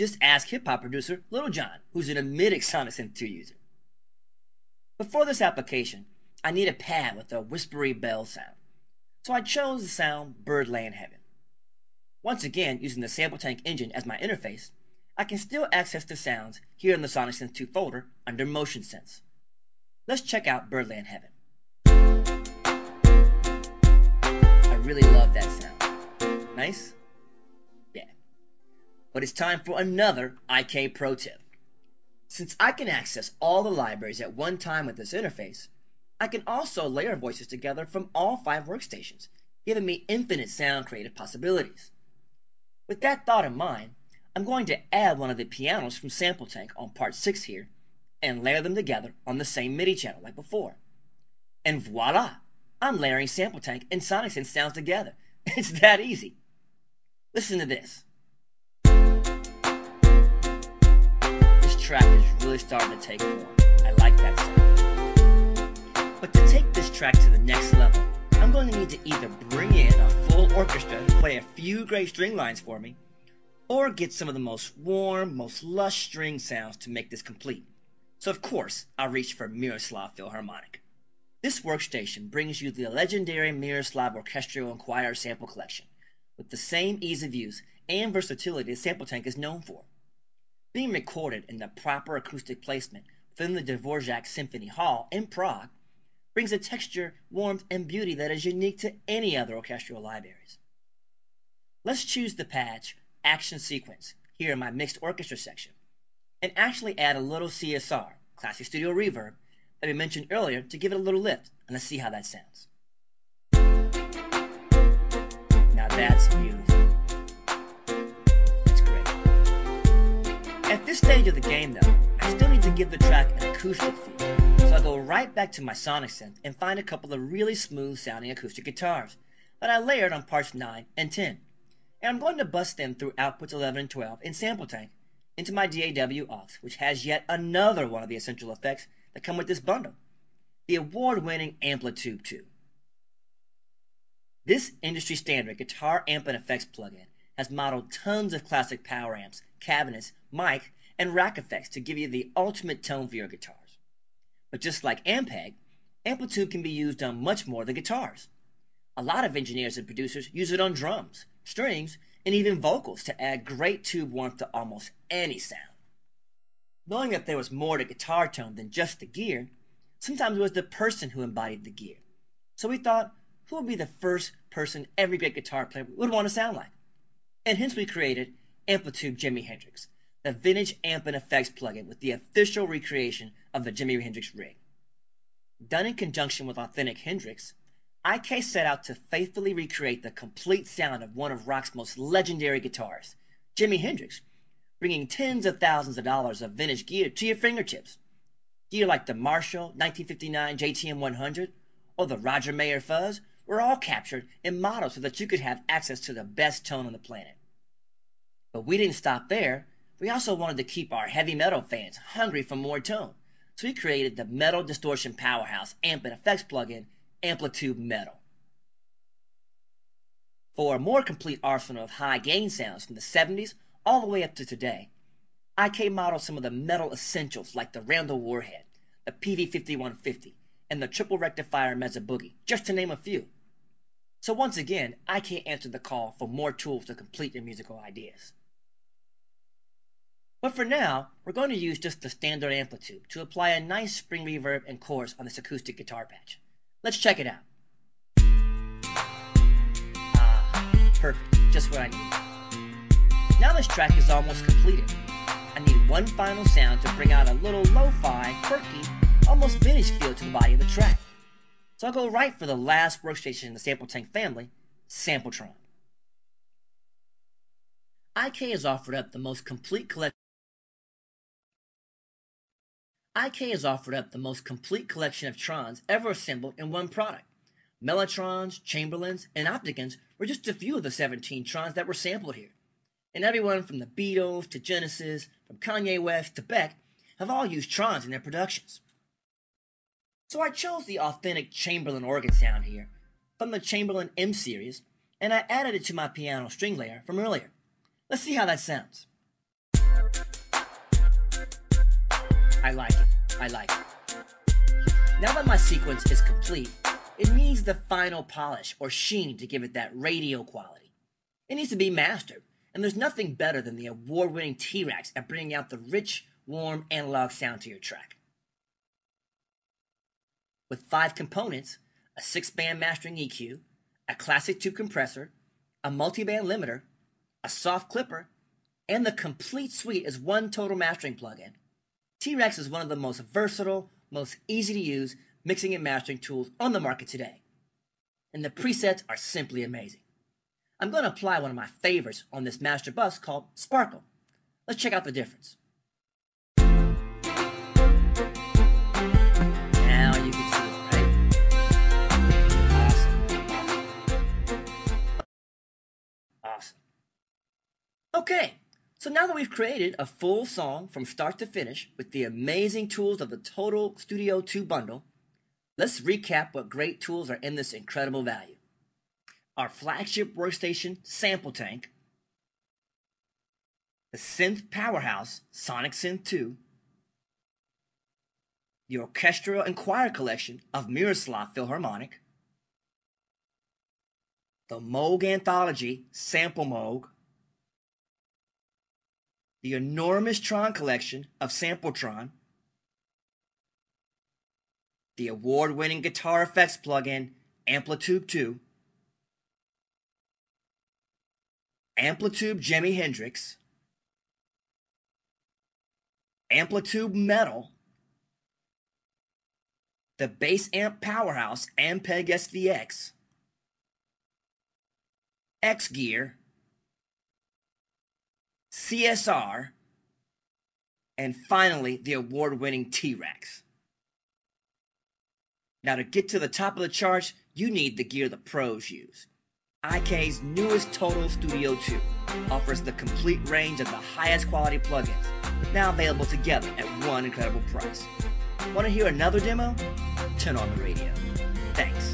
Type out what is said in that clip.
Just ask hip-hop producer Lil Jon, who's an admitted Sonic Synth 2 user. But for this application, I need a pad with a whispery bell sound. So I chose the sound Birdland Heaven. Once again, using the Sample Tank engine as my interface, I can still access the sounds here in the Sonic Synth 2 folder under Motion Sense. Let's check out Birdland Heaven. I really love that sound. Nice? Yeah. But it's time for another IK Pro tip. Since I can access all the libraries at one time with this interface, I can also layer voices together from all 5 workstations, giving me infinite sound creative possibilities. With that thought in mind, I'm going to add one of the pianos from Sample Tank on part 6 here, and layer them together on the same MIDI channel like before. And voila! I'm layering Sample Tank and Sonic Synth sounds together. It's that easy. Listen to this. This track is really starting to take form. I like that sound. But to take this track to the next level, I'm going to need to either bring in a full orchestra to play a few great string lines for me, or get some of the most warm, most lush string sounds to make this complete. So of course, I'll reach for Miroslav Philharmonic. This workstation brings you the legendary Miroslav Orchestral and Choir Sample Collection, with the same ease of use and versatility that Sample Tank is known for. Being recorded in the proper acoustic placement within the Dvorak Symphony Hall in Prague brings a texture, warmth, and beauty that is unique to any other orchestral libraries. Let's choose the patch Action Sequence here in my mixed orchestra section, and actually add a little CSR, Classic Studio Reverb, that we mentioned earlier to give it a little lift, and let's see how that sounds. Now that's beautiful. That's great. At this stage of the game though, I still need to give the track an acoustic feel, so I'll go right back to my Sonic Synth and find a couple of really smooth sounding acoustic guitars that I layered on parts 9 and 10. And I'm going to bust them through outputs 11 and 12 in Sample Tank into my DAW aux, which has yet another one of the essential effects that come with this bundle, the award-winning Amplitube 2. This industry standard guitar amp and effects plugin has modeled tons of classic power amps, cabinets, mic, and rack effects to give you the ultimate tone for your guitars. But just like Ampeg, Amplitude can be used on much more than guitars. A lot of engineers and producers use it on drums, strings, and even vocals to add great tube warmth to almost any sound. Knowing that there was more to guitar tone than just the gear, sometimes it was the person who embodied the gear. So we thought, who would be the first person every great guitar player would want to sound like? And hence we created Amplitube Jimi Hendrix, the vintage amp and effects plugin with the official recreation of the Jimi Hendrix rig. Done in conjunction with authentic Hendrix, IK set out to faithfully recreate the complete sound of one of rock's most legendary guitarists, Jimi Hendrix, bringing tens of thousands of dollars of vintage gear to your fingertips. Gear like the Marshall 1959 JTM 100 or the Roger Mayer Fuzz were all captured and modeled so that you could have access to the best tone on the planet. But we didn't stop there. We also wanted to keep our heavy metal fans hungry for more tone, so we created the Metal Distortion Powerhouse amp and effects plugin, Amplitube Metal. For a more complete arsenal of high gain sounds from the 70s all the way up to today, IK modeled some of the metal essentials like the Randall Warhead, the PV5150, and the Triple Rectifier Mezza Boogie, just to name a few. So once again, IK answered the call for more tools to complete your musical ideas. But for now, we're going to use just the standard Amplitude to apply a nice spring reverb and chorus on this acoustic guitar patch. Let's check it out. Perfect, just what I need. Now this track is almost completed. I need one final sound to bring out a little lo-fi, quirky, almost vintage feel to the body of the track. So I'll go right for the last workstation in the Sample Tank family, Tron. IK has offered up the most complete collection of Trons ever assembled in one product. Mellotrons, Chamberlains, and Opticons were just a few of the 17 Trons that were sampled here. And everyone from the Beatles to Genesis, from Kanye West to Beck, have all used Trons in their productions. So I chose the authentic Chamberlain organ sound here from the Chamberlain M series, and I added it to my piano string layer from earlier. Let's see how that sounds. I like it. I like it. Now that my sequence is complete, it needs the final polish or sheen to give it that radio quality. It needs to be mastered, and there's nothing better than the award-winning T-Rex at bringing out the rich, warm analog sound to your track. With 5 components, a 6-band mastering EQ, a classic tube compressor, a multi-band limiter, a soft clipper, and the complete suite as one total mastering plugin, T-Rex is one of the most versatile, most easy to use mixing and mastering tools on the market today. And the presets are simply amazing. I'm going to apply one of my favorites on this master bus called Sparkle. Let's check out the difference. Now you can see it, right? Awesome. Okay, so now that we've created a full song from start to finish with the amazing tools of the Total Studio 2 bundle, let's recap what great tools are in this incredible value. Our flagship workstation Sample Tank, the synth Powerhouse Sonic Synth 2, the orchestral and choir collection of Miroslav Philharmonic, the Moog anthology Sample Moog, the enormous Tron collection of Sample Tron, the award-winning guitar effects plugin Amplitube 2, Amplitube Jimi Hendrix, Amplitube Metal, the Bass Amp Powerhouse Ampeg SVX, X-Gear, CSR, and finally the award-winning T-Rex. Now to get to the top of the charts, you need the gear the pros use. IK's newest Total Studio 2 offers the complete range of the highest quality plugins, now available together at one incredible price. Want to hear another demo? Turn on the radio. Thanks.